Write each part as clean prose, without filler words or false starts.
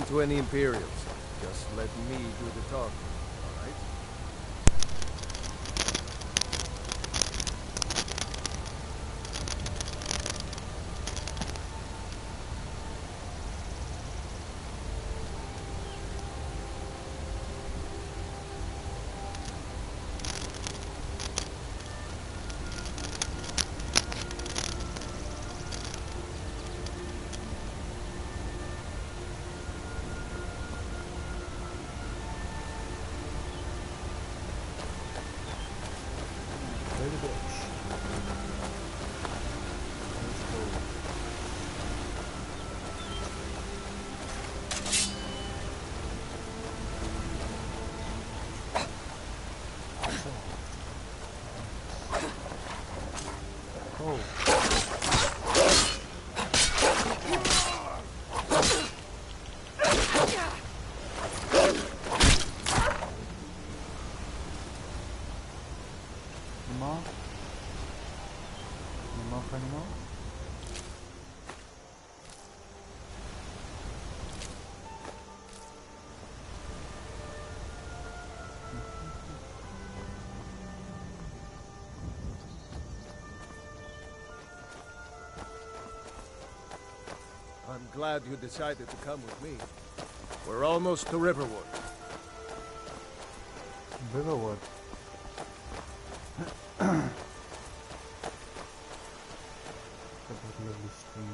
to any Imperials. Just let me do the talking, alright? I'm glad you decided to come with me. We're almost to Riverwood. Riverwood. Lovely stream.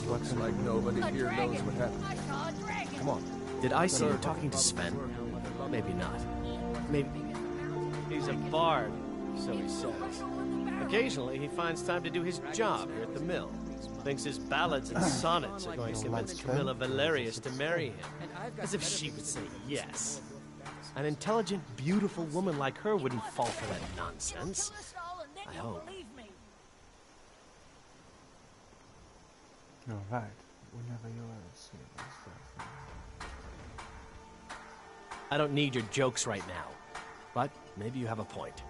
Looks like nobody here knows what happened. Come on. Did I see you talking to Sven? Maybe not. Maybe... He's a bard, so he says. Occasionally, he finds time to do his job here at the mill. Thinks his ballads and sonnets are going to convince Camilla Valerius to marry him. As if she would say yes. An intelligent, beautiful woman like her wouldn't fall for that nonsense. I hope. You're right. Whenever you're serious. I don't need your jokes right now. But maybe you have a point.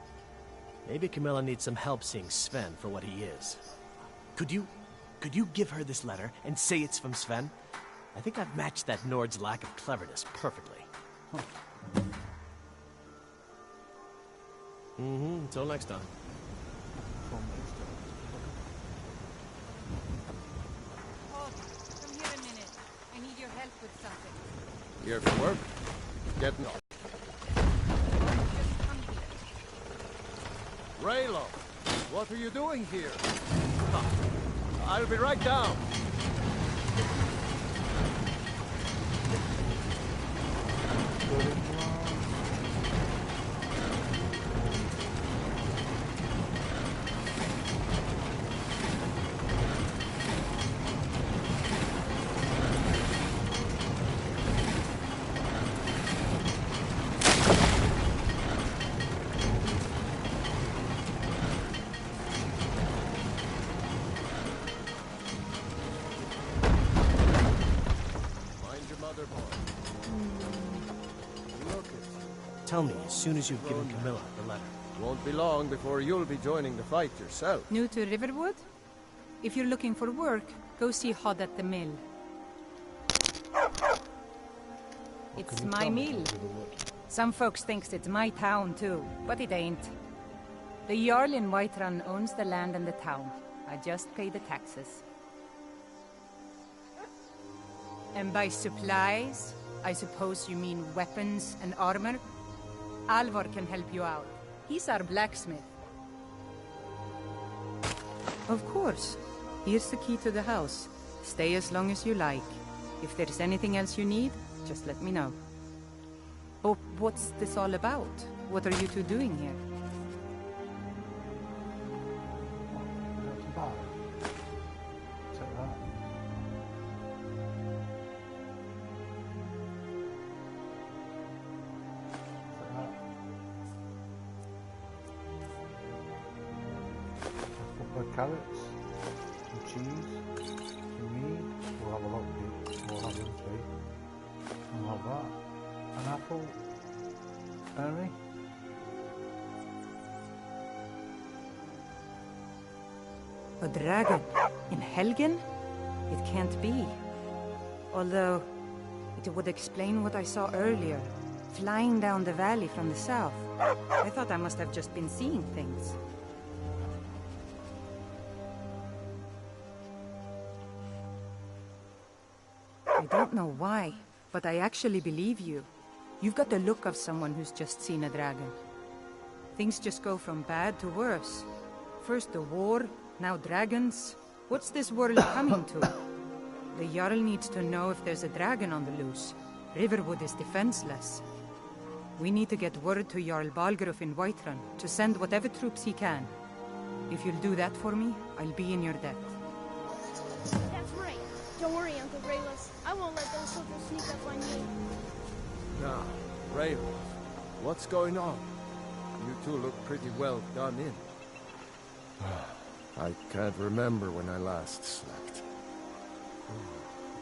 Maybe Camilla needs some help seeing Sven for what he is. Could you give her this letter and say it's from Sven? I think I've matched that Nord's lack of cleverness perfectly. Until next time. Come here a minute. I need your help with something. Here for work? Getting off. Just come here. Raylo, what are you doing here? I'll be right down. Tell me as soon as you've given Camilla the letter. Won't be long before you'll be joining the fight yourself. New to Riverwood? If you're looking for work, go see Hod at the mill. It's my mill. Some folks thinks it's my town too, but it ain't. The Jarl in Whiterun owns the land and the town. I just pay the taxes. And by supplies, I suppose you mean weapons and armor? Alvor can help you out. He's our blacksmith. Of course. Here's the key to the house. Stay as long as you like. If there's anything else you need, just let me know. Oh, what's this all about? What are you two doing here? carrots, some cheese, some meat. We'll have a lot of it. We'll have them too. We'll have that. An apple. Berry. A dragon? In Helgen? It can't be. Although, it would explain what I saw earlier. Flying down the valley from the south. I thought I must have just been seeing things. I don't know why, but I actually believe you. You've got the look of someone who's just seen a dragon. Things just go from bad to worse. First the war, now dragons. What's this world coming to? The Jarl needs to know if there's a dragon on the loose. Riverwood is defenseless. We need to get word to Jarl Balgruuf in Whiterun to send whatever troops he can. If you'll do that for me, I'll be in your debt. That's right. Don't worry, Uncle Rayless. I won't let those soldiers sneak up on you. Now, Raderz, what's going on? You two look pretty well done in. I can't remember when I last slept.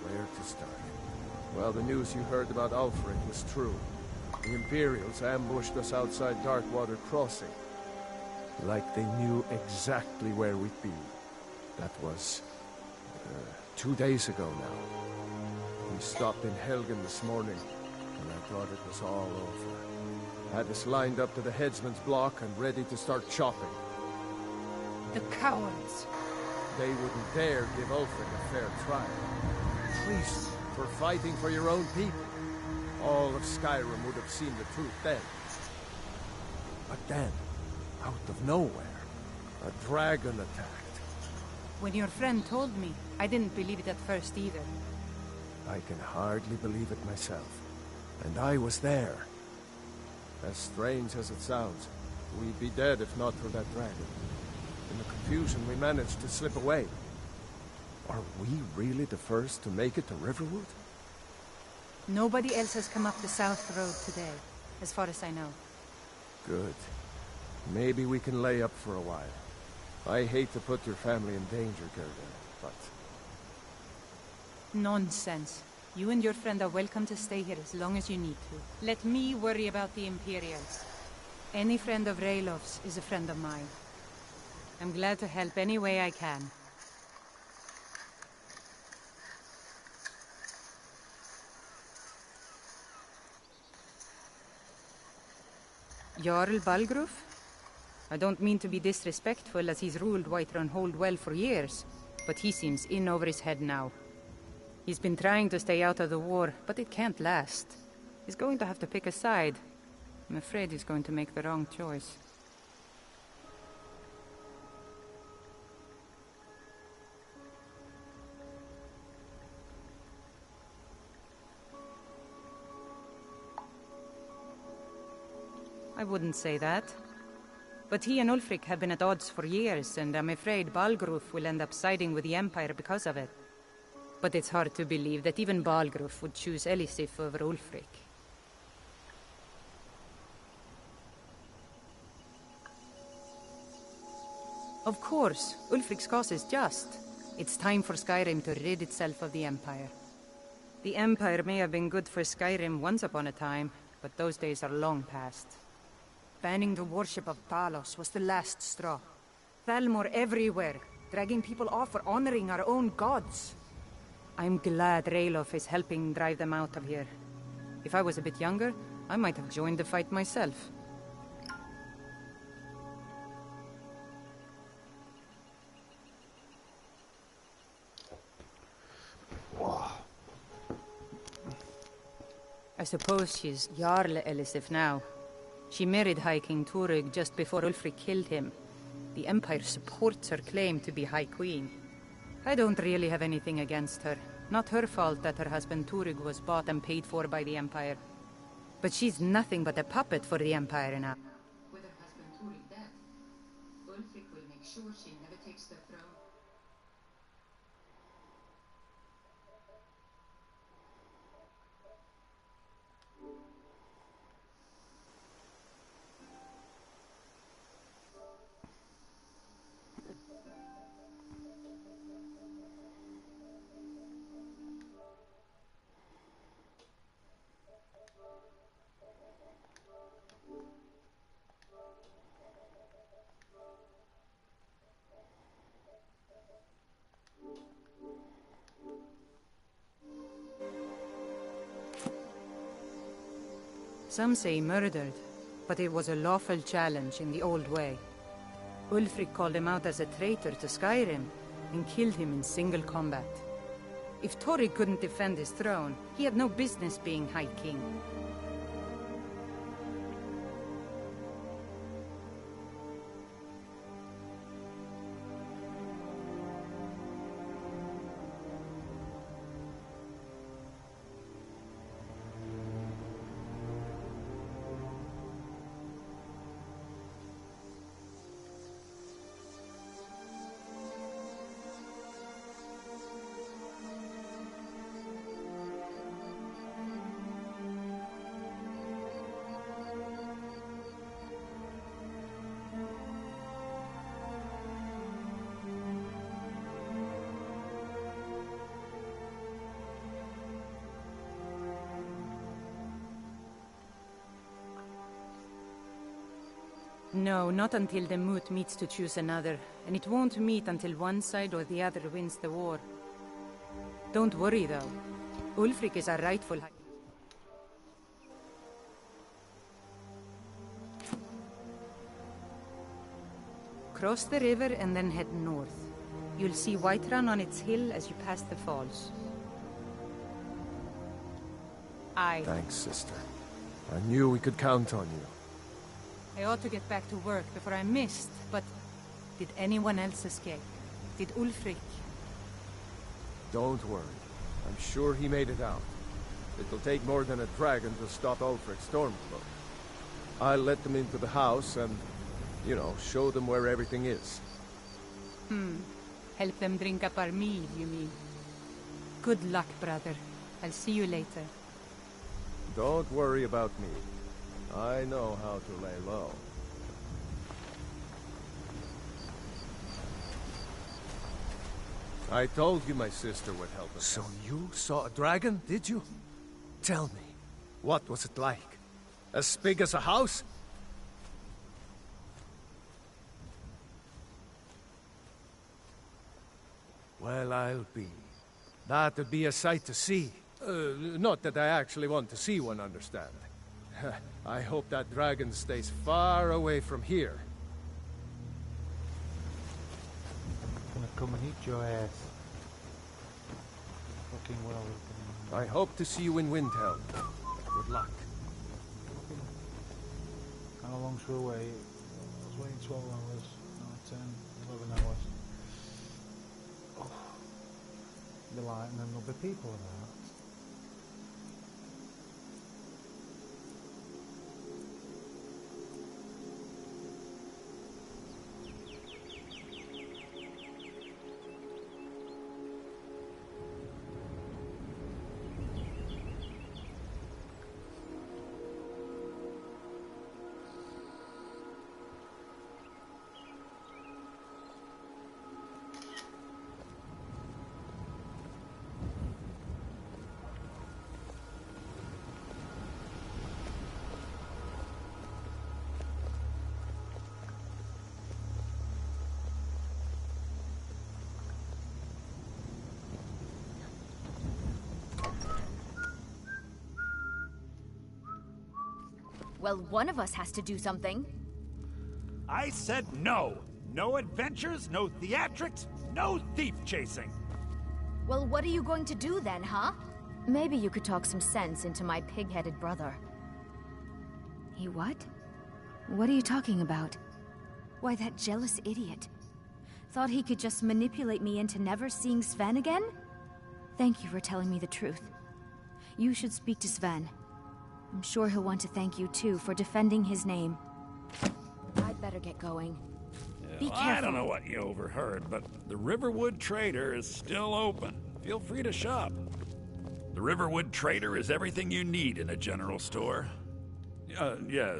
Where to start? Well, the news you heard about Ulfric was true. The Imperials ambushed us outside Darkwater Crossing. Like they knew exactly where we'd be. That was 2 days ago now. We stopped in Helgen this morning, and I thought it was all over. Had us lined up to the headsman's block and ready to start chopping. The cowards! They wouldn't dare give Ulfric a fair trial. Treason for fighting for your own people. All of Skyrim would have seen the truth then. But then, out of nowhere, a dragon attacked. When your friend told me, I didn't believe it at first either. I can hardly believe it myself. And I was there. As strange as it sounds, we'd be dead if not for that dragon. In the confusion, we managed to slip away. Are we really the first to make it to Riverwood? Nobody else has come up the south road today, as far as I know. Good. Maybe we can lay up for a while. I hate to put your family in danger, Gerda, but... Nonsense. You and your friend are welcome to stay here as long as you need to. Let me worry about the Imperials. Any friend of Raylof's is a friend of mine. I'm glad to help any way I can. Jarl Balgruuf? I don't mean to be disrespectful, as he's ruled Whiterun Hold well for years, but he seems in over his head now. He's been trying to stay out of the war, but it can't last. He's going to have to pick a side. I'm afraid he's going to make the wrong choice. I wouldn't say that. But he and Ulfric have been at odds for years, and I'm afraid Balgruuf will end up siding with the Empire because of it. But it's hard to believe that even Balgruuf would choose Elisif over Ulfric. Of course, Ulfric's cause is just. It's time for Skyrim to rid itself of the Empire. The Empire may have been good for Skyrim once upon a time, but those days are long past. Banning the worship of Talos was the last straw. Thalmor everywhere, dragging people off for honoring our own gods. I'm glad Ralof is helping drive them out of here. If I was a bit younger, I might have joined the fight myself. I suppose she's Jarl Elisif now. She married High King Turig just before Ulfric killed him. The Empire supports her claim to be High Queen. I don't really have anything against her. Not her fault that her husband Turig was bought and paid for by the Empire. But she's nothing but a puppet for the Empire now. With her husband Turig dead, Ulfric will make sure she never takes the throne. Some say murdered, but it was a lawful challenge in the old way. Ulfric called him out as a traitor to Skyrim and killed him in single combat. If Tori couldn't defend his throne, he had no business being High King. No, not until the moot meets to choose another, and it won't meet until one side or the other wins the war. Don't worry, though. Ulfric is our rightful High... Cross the river and then head north. You'll see Whiterun on its hill as you pass the falls. Thanks, sister. I knew we could count on you. I ought to get back to work before I missed, but did anyone else escape? Did Ulfric? Don't worry. I'm sure he made it out. It'll take more than a dragon to stop Ulfric's Stormcloak. I'll let them into the house and, you know, show them where everything is. Help them drink up our mead, you mean? Good luck, brother. I'll see you later. Don't worry about me. I know how to lay low. I told you my sister would help us. So you saw a dragon, did you? Tell me, what was it like? As big as a house? Well, I'll be. That'd be a sight to see. Not that I actually want to see one, understand. I hope that dragon stays far away from here. Gonna come and eat your ass. Fucking well. I hope to see you in Windhelm. Good luck. How long should we wait? I was waiting 12 hours. No, 10, 11 hours. Oh. The light, and then there'll be people about. Well, one of us has to do something. I said no. No adventures, no theatrics, no thief chasing. Well, what are you going to do then, huh? Maybe you could talk some sense into my pig-headed brother. He what? What are you talking about? Why, that jealous idiot. Thought he could just manipulate me into never seeing Sven again? Thank you for telling me the truth. You should speak to Sven. I'm sure he'll want to thank you, too, for defending his name. I'd better get going. Be careful. I don't know what you overheard, but the Riverwood Trader is still open. Feel free to shop. The Riverwood Trader is everything you need in a general store. Yeah,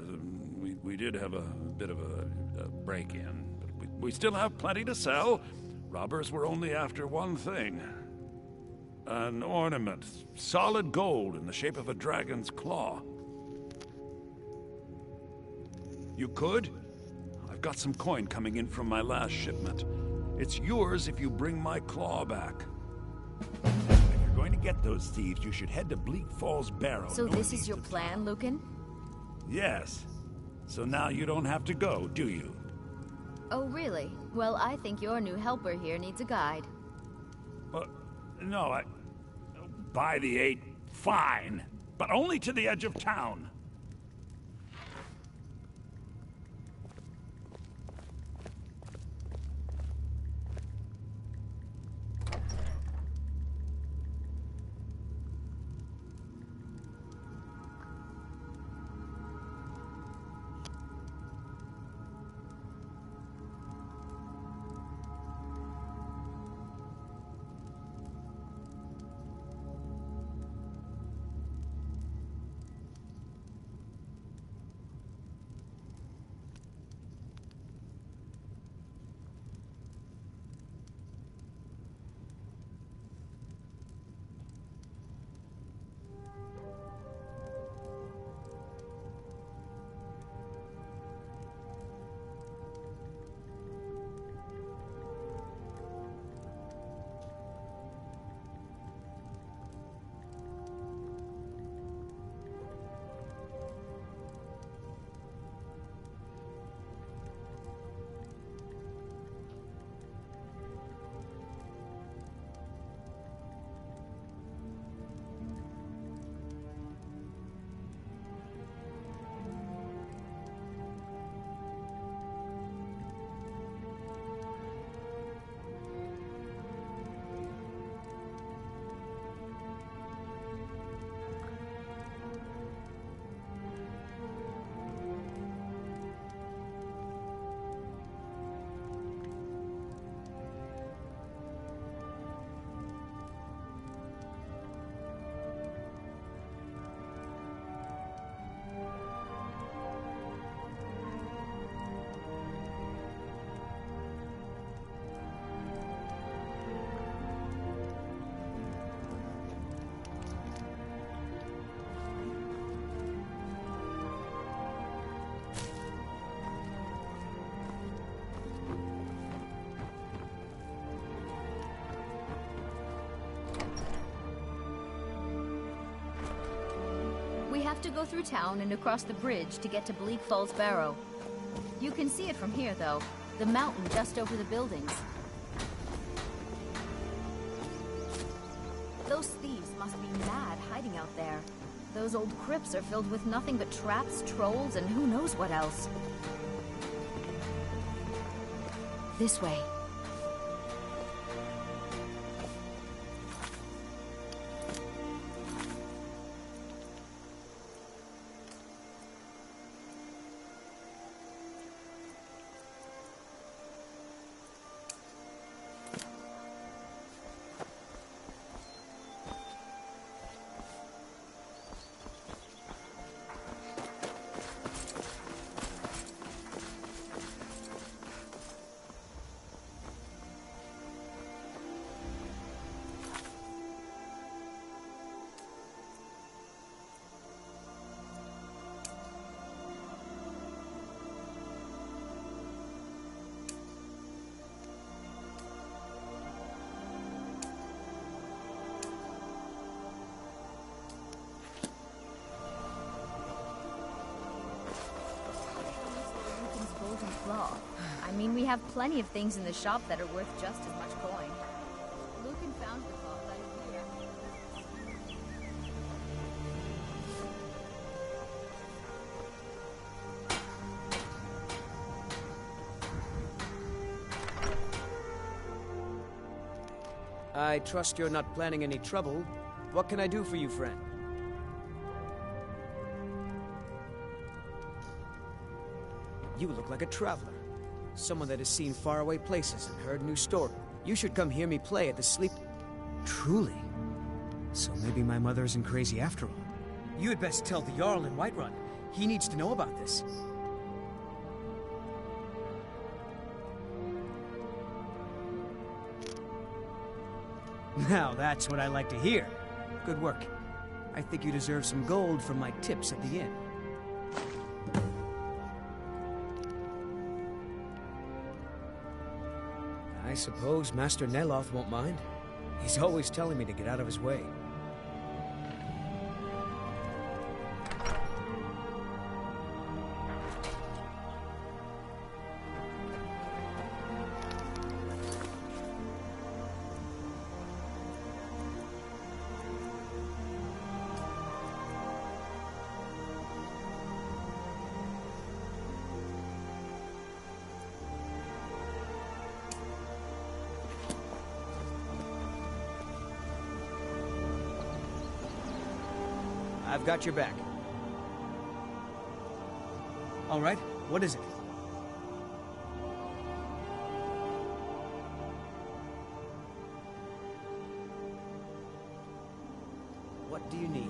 we did have a bit of a break-in, but we still have plenty to sell. Robbers were only after one thing. An ornament, solid gold in the shape of a dragon's claw. You could? I've got some coin coming in from my last shipment. It's yours if you bring my claw back. If you're going to get those thieves, you should head to Bleak Falls Barrow. So this is your plan, Lucan? Yes. So now you don't have to go, do you? Oh, really? Well, I think your new helper here needs a guide. No, by the 8, fine. But only to the edge of town. We have to go through town and across the bridge to get to Bleak Falls Barrow. You can see it from here, though. The mountain just over the buildings. Those thieves must be mad hiding out there. Those old crypts are filled with nothing but traps, trolls, and who knows what else. This way. I mean, we have plenty of things in the shop that are worth just as much coin. Lucan found the cloth out here. I trust you're not planning any trouble. What can I do for you, friend? You look like a traveler. Someone that has seen faraway places and heard new stories. You should come hear me play at the sleep... Truly? So maybe my mother isn't crazy after all. You had best tell the Jarl in Whiterun. He needs to know about this. Now that's what I like to hear. Good work. I think you deserve some gold from my tips at the inn. I suppose Master Neloth won't mind. He's always telling me to get out of his way. I've got your back. All right, what is it? What do you need?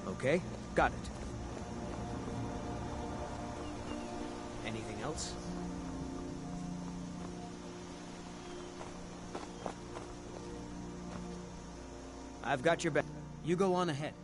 Okay, got it. Anything else? I've got your back. You go on ahead.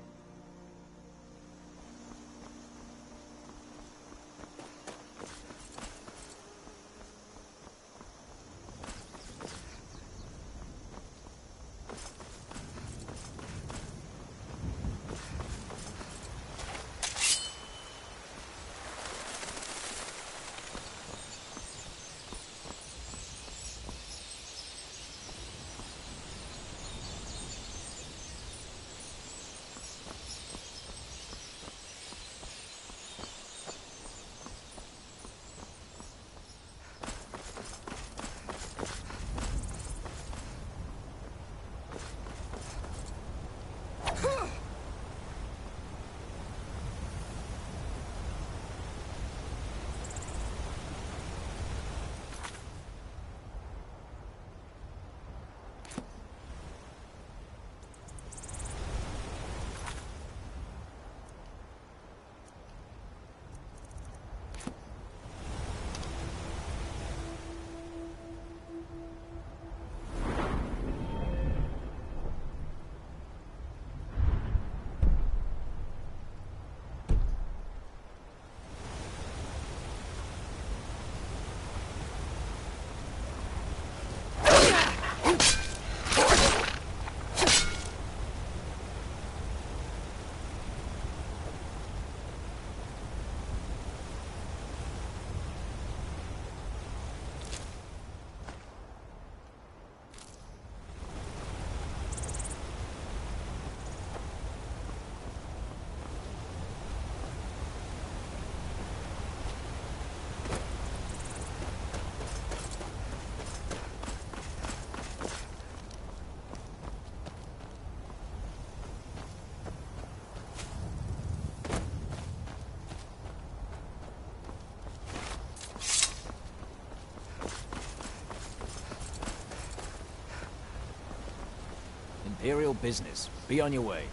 Imperial business. Be on your way.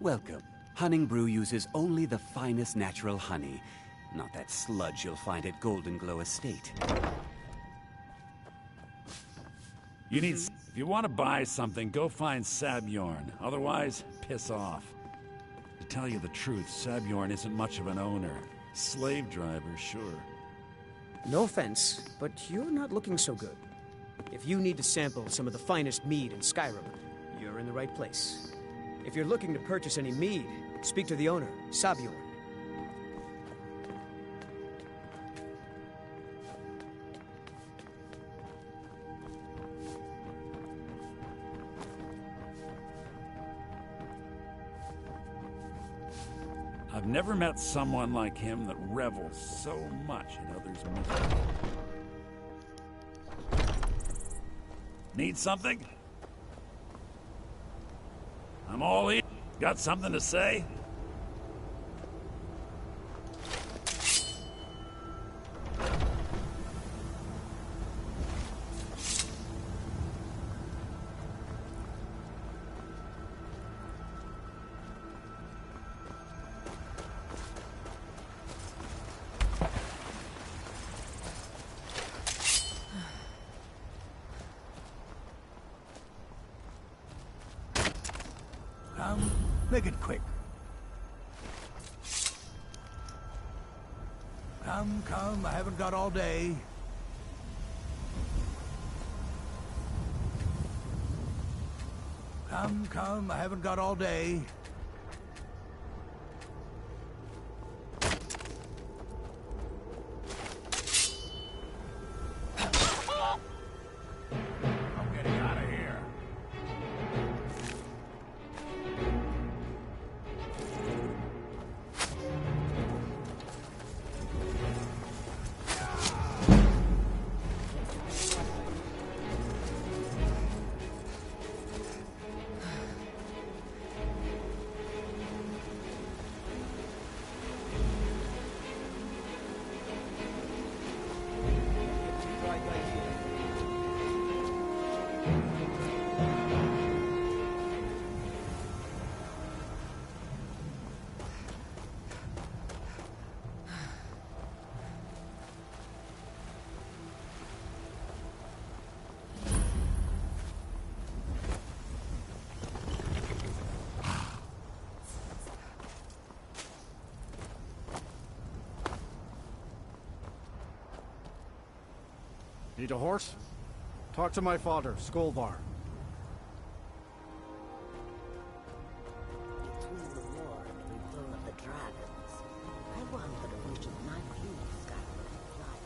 Welcome. Hunning Brew uses only the finest natural honey. Not that sludge you'll find at Golden Glow Estate. You need... If you want to buy something, go find Sabjorn. Otherwise, piss off. To tell you the truth, Sabjorn isn't much of an owner. Slave driver, sure. No offense, but you're not looking so good. If you need to sample some of the finest mead in Skyrim, you're in the right place. If you're looking to purchase any mead, speak to the owner, Sabjorn. I've never met someone like him that revels so much in others' misery. Need something? I'm all in. Got something to say? Make it quick. Come, I haven't got all day. Come, I haven't got all day. I'm getting out of here. Need a horse? Talk to my father, Skolvar. Between the war and the return of the dragons, I wonder if we should not use Skyrim to fly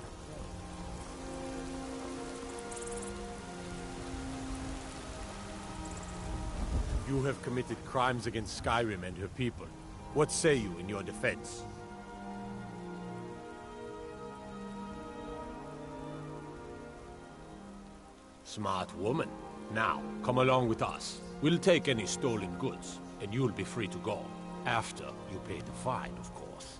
a You have committed crimes against Skyrim and her people. What say you in your defense? Smart woman. Now, come along with us. We'll take any stolen goods, and you'll be free to go. After you pay the fine, of course.